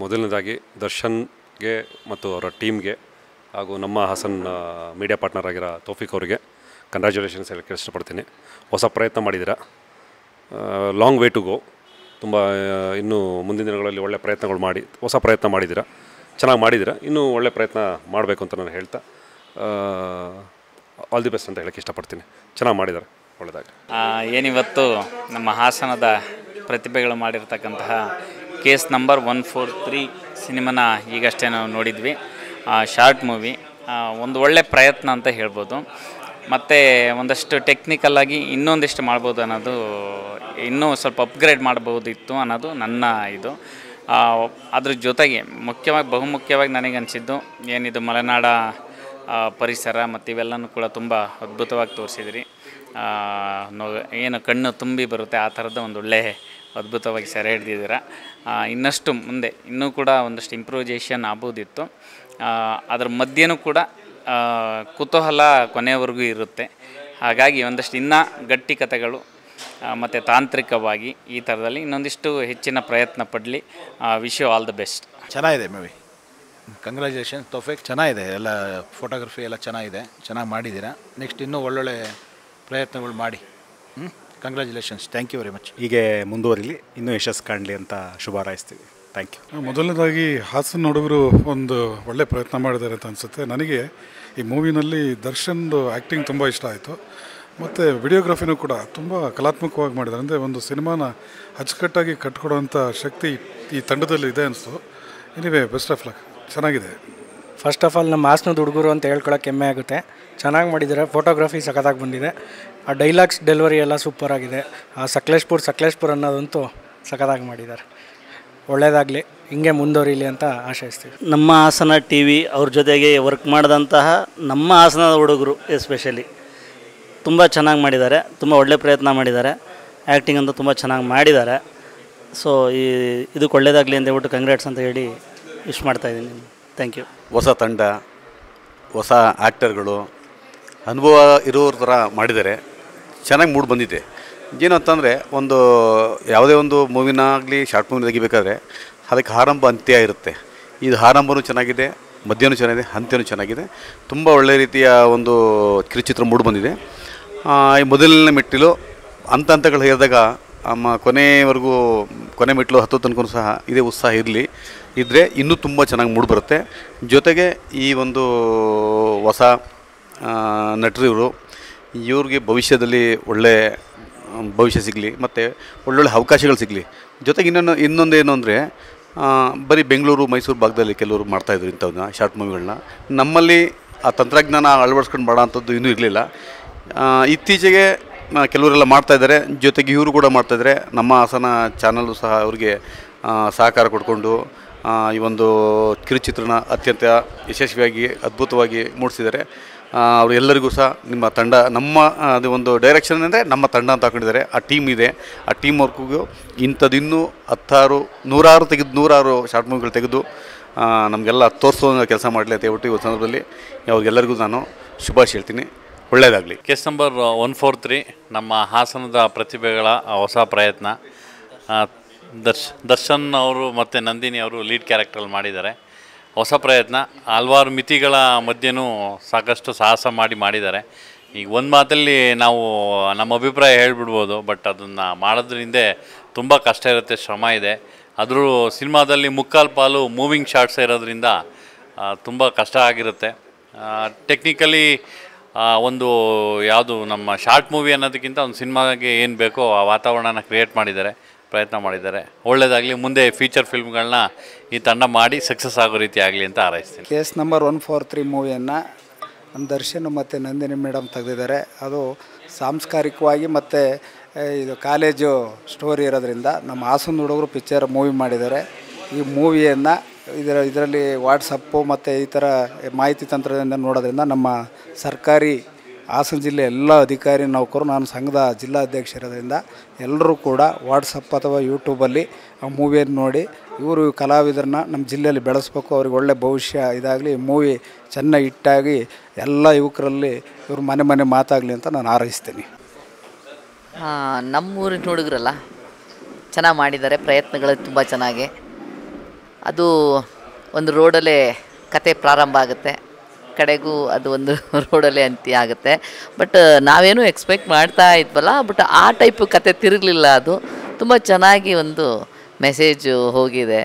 ಮೊದಲನೇದಾಗಿ ದರ್ಶನ್ಗೆ ಮತ್ತು ಅವರ ಟೀಮ್ಗೆ ಹಾಗೂ ನಮ್ಮ ಹಾಸನ್ ಮೀಡಿಯಾ ಪಾರ್ಟ್ನರ್ ಆಗಿರೋ ತೌಫಿಕ್ ಅವರಿಗೆ ಕಂಗ್ರ್ಯಾಚುಲೇಷನ್ಸ್ ಹೇಳಕ್ಕೆ ಇಷ್ಟಪಡ್ತೀನಿ. ಹೊಸ ಪ್ರಯತ್ನ ಮಾಡಿದ್ದೀರಾ, ಲಾಂಗ್ ವೇ ಟು ಗೋ. ತುಂಬ ಇನ್ನೂ ಮುಂದಿನ ದಿನಗಳಲ್ಲಿ ಒಳ್ಳೆ ಪ್ರಯತ್ನಗಳು ಮಾಡಿ ಹೊಸ ಪ್ರಯತ್ನ ಮಾಡಿದ್ದೀರಾ, ಚೆನ್ನಾಗಿ ಮಾಡಿದ್ದೀರಾ. ಇನ್ನೂ ಒಳ್ಳೆ ಪ್ರಯತ್ನ ಮಾಡಬೇಕು ಅಂತ ನಾನು ಹೇಳ್ತಾ ಆಲ್ ದಿ ಬೆಸ್ಟ್ ಅಂತ ಹೇಳಕ್ಕೆ ಇಷ್ಟಪಡ್ತೀನಿ. ಚೆನ್ನಾಗಿ ಮಾಡಿದ್ದಾರೆ, ಒಳ್ಳೆಯದಾಗಿ. ಏನಿವತ್ತು ನಮ್ಮ ಹಾಸನದ ಪ್ರತಿಭೆಗಳು ಮಾಡಿರ್ತಕ್ಕಂತಹ ಕೇಸ್ ನಂಬರ್ 143 ಸಿನಿಮಾನ ಈಗಷ್ಟೇ ನಾವು ನೋಡಿದ್ವಿ. ಶಾರ್ಟ್ ಮೂವಿ ಒಂದು ಒಳ್ಳೆ ಪ್ರಯತ್ನ ಅಂತ ಹೇಳ್ಬೋದು. ಮತ್ತು ಒಂದಷ್ಟು ಟೆಕ್ನಿಕಲ್ಲಾಗಿ ಇನ್ನೊಂದಿಷ್ಟು ಮಾಡ್ಬೋದು ಅನ್ನೋದು, ಇನ್ನೂ ಸ್ವಲ್ಪ ಅಪ್ಗ್ರೇಡ್ ಮಾಡ್ಬೋದಿತ್ತು ಅನ್ನೋದು ನನ್ನ ಇದು. ಅದ್ರ ಜೊತೆಗೆ ಬಹುಮುಖ್ಯವಾಗಿ ನನಗೆ ಅನಿಸಿದ್ದು ಏನಿದು ಮಲೆನಾಡ ಪರಿಸರ ಮತ್ತು ಇವೆಲ್ಲನೂ ಕೂಡ ತುಂಬ ಅದ್ಭುತವಾಗಿ ತೋರಿಸಿದ್ರಿ. ಏನು ಕಣ್ಣು ತುಂಬಿ ಬರುತ್ತೆ ಆ ಥರದ ಒಂದು ಒಳ್ಳೆ ಅದ್ಭುತವಾಗಿ ಸೆರೆ ಹಿಡಿದಿದ್ದೀರ. ಇನ್ನಷ್ಟು ಮುಂದೆ ಇನ್ನೂ ಕೂಡ ಒಂದಷ್ಟು ಇಂಪ್ರೂವೈಸೇಷನ್ ಆಗ್ಬೋದಿತ್ತು. ಅದ್ರ ಮಧ್ಯೆನೂ ಕೂಡ ಕುತೂಹಲ ಕೊನೆಯವರೆಗೂ ಇರುತ್ತೆ. ಹಾಗಾಗಿ ಒಂದಷ್ಟು ಇನ್ನೂ ಗಟ್ಟಿ ಕಥೆಗಳು ಮತ್ತು ತಾಂತ್ರಿಕವಾಗಿ ಈ ಥರದಲ್ಲಿ ಇನ್ನೊಂದಿಷ್ಟು ಹೆಚ್ಚಿನ ಪ್ರಯತ್ನ ಪಡಲಿ. Wish you all the best. ಚೆನ್ನಾಗಿದೆ ಮೂವಿ, ಕಂಗ್ರ್ಯಾಚುಲೇಷನ್ ತೌಫಿಕ್. ಚೆನ್ನಾಗಿದೆ, ಎಲ್ಲ ಫೋಟೋಗ್ರಫಿ ಎಲ್ಲ ಚೆನ್ನಾಗಿದೆ, ಚೆನ್ನಾಗಿ ಮಾಡಿದ್ದೀರಾ. ನೆಕ್ಸ್ಟ್ ಇನ್ನೂ ಒಳ್ಳೊಳ್ಳೆ ಪ್ರಯತ್ನಗಳು ಮಾಡಿ. Congratulations, thank you very much. ಹೀಗೆ ಮುಂದುವರಿಲಿ, ಇನ್ನೂ ಯಶಸ್ಸು ಕಾಣಲಿ ಅಂತ ಶುಭ ಹಾರೈಸ್ತೀವಿ. Thank you. ಮೊದಲನೇದಾಗಿ ಹಾಸನ ಹುಡುಗರು ಒಂದು ಒಳ್ಳೆ ಪ್ರಯತ್ನ ಮಾಡಿದ್ದಾರೆ ಅಂತ ಅನಿಸುತ್ತೆ ನನಗೆ. ಈ ಮೂವಿನಲ್ಲಿ ದರ್ಶನ್ದು ಆ್ಯಕ್ಟಿಂಗ್ ತುಂಬ ಇಷ್ಟ ಆಯಿತು, ಮತ್ತು ವಿಡಿಯೋಗ್ರಫಿನೂ ಕೂಡ ತುಂಬ ಕಲಾತ್ಮಕವಾಗಿ ಮಾಡಿದ್ದಾರೆ. ಅಂದರೆ ಒಂದು ಸಿನಿಮಾನ ಅಚ್ಚುಕಟ್ಟಾಗಿ ಕಟ್ಕೊಡೋವಂಥ ಶಕ್ತಿ ಈ ತಂಡದಲ್ಲಿ ಇದೆ ಅನಿಸ್ತು. ಎನಿವೇ, ಬೆಸ್ಟ್ ಆಫ್ ಲಕ್, ಚೆನ್ನಾಗಿದೆ. ಫಸ್ಟ್ ಆಫ್ ಆಲ್ ನಮ್ಮ ಹಾಸನದ ಹುಡುಗರು ಅಂತ ಹೇಳ್ಕೊಳಕ್ಕೆ ಹೆಮ್ಮೆ ಆಗುತ್ತೆ. ಚೆನ್ನಾಗಿ ಮಾಡಿದ್ದಾರೆ, ಫೋಟೋಗ್ರಫಿ ಸಖತ್ತಾಗಿ ಬಂದಿದೆ. ಆ ಡೈಲಾಗ್ಸ್ ಡೆಲಿವರಿ ಎಲ್ಲ ಸೂಪರಾಗಿದೆ. ಆ ಸಕಲೇಶ್ಪುರ್ ಅನ್ನೋದಂತೂ ಸಖತ್ತಾಗಿ ಮಾಡಿದ್ದಾರೆ. ಒಳ್ಳೆಯದಾಗಲಿ, ಹಿಂಗೆ ಮುಂದುವರಿಲಿ ಅಂತ ಆಶಯಿಸ್ತೀವಿ. ನಮ್ಮ ಹಾಸನ ಟಿ ವಿ ಅವ್ರ ಜೊತೆಗೆ ವರ್ಕ್ ಮಾಡಿದಂತಹ ನಮ್ಮ ಹಾಸನದ ಹುಡುಗರು ಎಸ್ಪೆಷಲಿ ತುಂಬ ಚೆನ್ನಾಗಿ ಮಾಡಿದ್ದಾರೆ, ತುಂಬ ಒಳ್ಳೆ ಪ್ರಯತ್ನ ಮಾಡಿದ್ದಾರೆ. ಆ್ಯಕ್ಟಿಂಗ್ ಅಂತೂ ತುಂಬ ಚೆನ್ನಾಗಿ ಮಾಡಿದ್ದಾರೆ. ಸೊ ಇದಕ್ಕೆ ಒಳ್ಳೆಯದಾಗಲಿ ಅಂತ ಹೇಳ್ಬಿಟ್ಟು ಕಂಗ್ರ್ಯಾಟ್ಸ್ ಅಂತ ಹೇಳಿ ವಿಶ್ ಮಾಡ್ತಾಯಿದ್ದೀನಿ. Thank you. ಹೊಸ ತಂಡ, ಹೊಸ ಆ್ಯಕ್ಟರ್ಗಳು, ಅನುಭವ ಇರೋರ ಥರ ಮಾಡಿದ್ದಾರೆ. ಚೆನ್ನಾಗಿ ಮೂಡ್ ಬಂದಿದೆ. ಏನು ಅಂತಂದರೆ, ಒಂದು ಯಾವುದೇ ಒಂದು ಮೂವಿನಾಗಲಿ ಶಾರ್ಟ್ ಮೂವಿ ತೆಗಿಬೇಕಾದ್ರೆ ಅದಕ್ಕೆ ಆರಂಭ ಅಂತ್ಯ ಇರುತ್ತೆ. ಇದು ಆರಂಭವೂ ಚೆನ್ನಾಗಿದೆ, ಮಧ್ಯವೂ ಚೆನ್ನಾಗಿದೆ, ಅಂತ್ಯವೂ ಚೆನ್ನಾಗಿದೆ. ತುಂಬ ಒಳ್ಳೆಯ ರೀತಿಯ ಒಂದು ಕಿರುಚಿತ್ರ ಮೂಡ್ ಬಂದಿದೆ. ಈ ಮೊದಲನೇ ಮೆಟ್ಟಿಲು ಹಂತಗಳು ಹೇಳಿದಾಗ ಕೊನೆವರೆಗೂ ಕೊನೆ ಮೆಟ್ಟಿಲು ಹತ್ತೋ ತನಕ ಸಹ ಇದೇ ಉತ್ಸಾಹ ಇದ್ದರೆ ಇನ್ನೂ ತುಂಬ ಚೆನ್ನಾಗಿ ಮೂಡ್ ಬರುತ್ತೆ. ಜೊತೆಗೆ ಈ ಒಂದು ಹೊಸ ನಟರಿವರು, ಇವ್ರಿಗೆ ಭವಿಷ್ಯದಲ್ಲಿ ಒಳ್ಳೆ ಭವಿಷ್ಯ ಸಿಗಲಿ ಮತ್ತು ಒಳ್ಳೊಳ್ಳೆ ಅವಕಾಶಗಳು ಸಿಗಲಿ. ಜೊತೆಗೆ ಇನ್ನೊಂದೇನು ಅಂದರೆ, ಬರೀ ಬೆಂಗಳೂರು ಮೈಸೂರು ಭಾಗದಲ್ಲಿ ಕೆಲವರು ಮಾಡ್ತಾಯಿದ್ರು ಇಂಥವನ್ನ ಶಾರ್ಟ್ ಮೂವಿಗಳನ್ನ. ನಮ್ಮಲ್ಲಿ ಆ ತಂತ್ರಜ್ಞಾನ ಅಳವಡಿಸ್ಕೊಂಡು ಮಾಡೋ ಅಂಥದ್ದು ಇನ್ನೂ ಇರಲಿಲ್ಲ. ಇತ್ತೀಚೆಗೆ ಕೆಲವರೆಲ್ಲ ಮಾಡ್ತಾಯಿದ್ದಾರೆ, ಜೊತೆಗೆ ಇವರು ಕೂಡ ಮಾಡ್ತಾಯಿದ್ದಾರೆ. ನಮ್ಮ ಹಾಸನ ಚಾನಲ್ಲು ಸಹ ಅವರಿಗೆ ಸಹಕಾರ ಕೊಡಿಕೊಂಡು ಈ ಒಂದು ಕಿರುಚಿತ್ರನ ಅತ್ಯಂತ ಯಶಸ್ವಿಯಾಗಿ ಅದ್ಭುತವಾಗಿ ಮೂಡಿಸಿದ್ದಾರೆ. ಅವರು ಎಲ್ಲರಿಗೂ ಸಹ ನಿಮ್ಮ ತಂಡ, ನಮ್ಮ ಅದು ಒಂದು ಡೈರೆಕ್ಷನ್ ಅಂದರೆ ನಮ್ಮ ತಂಡ ಅಂತ ಹಾಕೊಂಡಿದ್ದಾರೆ. ಆ ಟೀಮ್ ಇದೆ, ಆ ಟೀಮ್ ವರ್ಕಿಗೂ ಇಂಥದ್ದಿನ್ನೂ ನೂರಾರು ಶಾರ್ಟ್ ಮೂವಿಗಳು ತೆಗೆದು ನಮಗೆಲ್ಲ ತೋರಿಸೋ ಕೆಲಸ ಮಾಡಲಿ ಅಂತ ಹೇಳ್ಬಿಟ್ಟು ಈ ಸಂದರ್ಭದಲ್ಲಿ ಅವ್ರಿಗೆಲ್ಲರಿಗೂ ನಾನು ಶುಭಾಶಯ ಹೇಳ್ತೀನಿ. ಒಳ್ಳೆಯದಾಗಲಿ. ಕೇಸ್ ನಂಬರ್ 143 ನಮ್ಮ ಹಾಸನದ ಪ್ರತಿಭೆಗಳ ಹೊಸ ಪ್ರಯತ್ನ. ದರ್ಶನ್ ಅವರು ಮತ್ತು ನಂದಿನಿ ಅವರು ಲೀಡ್ ಕ್ಯಾರೆಕ್ಟ್ರಲ್ಲಿ ಮಾಡಿದ್ದಾರೆ. ಹೊಸ ಪ್ರಯತ್ನ, ಹಲವಾರು ಮಿತಿಗಳ ಮಧ್ಯೆನೂ ಸಾಕಷ್ಟು ಸಾಹಸ ಮಾಡಿದ್ದಾರೆ. ಈಗ ಒಂದು ಮಾತಲ್ಲಿ ನಾವು ನಮ್ಮ ಅಭಿಪ್ರಾಯ ಹೇಳ್ಬಿಡ್ಬೋದು, ಬಟ್ ಅದನ್ನು ಮಾಡೋದ್ರಿಂದ ತುಂಬ ಕಷ್ಟ ಇರುತ್ತೆ, ಶ್ರಮ ಇದೆ. ಆದರೂ ಸಿನಿಮಾದಲ್ಲಿ ಮುಕ್ಕಾಲು ಪಾಲು ಮೂವಿಂಗ್ ಶಾರ್ಟ್ಸ್ ಇರೋದ್ರಿಂದ ತುಂಬ ಕಷ್ಟ ಆಗಿರುತ್ತೆ. ಟೆಕ್ನಿಕಲಿ ಒಂದು ಯಾವುದು ನಮ್ಮ ಶಾರ್ಟ್ ಮೂವಿ ಅನ್ನೋದಕ್ಕಿಂತ ಒಂದು ಸಿನಿಮಾಗೆ ಏನು ಬೇಕೋ ಆ ವಾತಾವರಣನ ಕ್ರಿಯೇಟ್ ಮಾಡಿದ್ದಾರೆ, ಪ್ರಯತ್ನ ಮಾಡಿದ್ದಾರೆ. ಒಳ್ಳೆಯದಾಗಲಿ. ಮುಂದೆ ಫೀಚರ್ ಫಿಲ್ಮ್ಗಳನ್ನ ಈ ತಂಡ ಮಾಡಿ ಸಕ್ಸಸ್ ಆಗೋ ರೀತಿ ಆಗಲಿ ಅಂತ ಹಾರೈಸ್ತೀನಿ. ಕೇಸ್ ನಂಬರ್ 143 ಮೂವಿಯನ್ನು ನಮ್ಮ ದರ್ಶನ್ ಮತ್ತು ನಂದಿನಿ ಮೇಡಮ್ ತೆಗೆದಿದ್ದಾರೆ. ಅದು ಸಾಂಸ್ಕಾರಿಕವಾಗಿ ಮತ್ತು ಇದು ಕಾಲೇಜು ಸ್ಟೋರಿ ಇರೋದ್ರಿಂದ ನಮ್ಮ ಹಾಸನ ಹುಡುಗರು ಪಿಕ್ಚರ್ ಮೂವಿ ಮಾಡಿದ್ದಾರೆ. ಈ ಮೂವಿಯನ್ನು ಇದರಲ್ಲಿ ವಾಟ್ಸಪ್ಪು ಮತ್ತು ಈ ಥರ ಮಾಹಿತಿ ತಂತ್ರದಿಂದ ನೋಡೋದ್ರಿಂದ ನಮ್ಮ ಸರ್ಕಾರಿ ಹಾಸನ ಜಿಲ್ಲೆ ಎಲ್ಲ ಅಧಿಕಾರಿ ನೌಕರು, ನಾನು ಸಂಘದ ಜಿಲ್ಲಾಧ್ಯಕ್ಷ ಇರೋದ್ರಿಂದ ಎಲ್ಲರೂ ಕೂಡ ವಾಟ್ಸಪ್ ಅಥವಾ ಯೂಟ್ಯೂಬಲ್ಲಿ ಆ ಮೂವಿಯನ್ನು ನೋಡಿ ಇವರು ಕಲಾವಿದರನ್ನ ನಮ್ಮ ಜಿಲ್ಲೆಯಲ್ಲಿ ಬೆಳೆಸ್ಬೇಕು, ಅವ್ರಿಗೆ ಒಳ್ಳೆ ಭವಿಷ್ಯ ಇದಾಗಲಿ, ಮೂವಿ ಚೆನ್ನಾಗಿ ಹಿಟ್ಟಾಗಿ ಎಲ್ಲ ಯುವಕರಲ್ಲಿ ಇವರು ಮನೆ ಮಾತಾಗಲಿ ಅಂತ ನಾನು ಹಾರೈಸ್ತೀನಿ. ನಮ್ಮೂರಿನ ಹುಡುಗರಲ್ಲ ಚೆನ್ನಾಗಿ ಮಾಡಿದ್ದಾರೆ, ಪ್ರಯತ್ನಗಳು ತುಂಬ ಚೆನ್ನಾಗಿ ಅದು ಒಂದು ರೋಡಲ್ಲೇ ಕತೆ ಪ್ರಾರಂಭ ಆಗುತ್ತೆ, ಕಡೆಗೂ ಅದು ಒಂದು ರೋಡಲ್ಲೇ ಅಂತ್ಯ ಆಗುತ್ತೆ. ಬಟ್ ನಾವೇನು ಎಕ್ಸ್ಪೆಕ್ಟ್ ಮಾಡ್ತಾ ಇದ್ವಲ್ಲ, ಬಟ್ ಆ ಟೈಪ್ ಕತೆ ತಿರುಗಲಿಲ್ಲ. ಅದು ತುಂಬ ಚೆನ್ನಾಗಿ ಒಂದು ಮೆಸೇಜು ಹೋಗಿದೆ.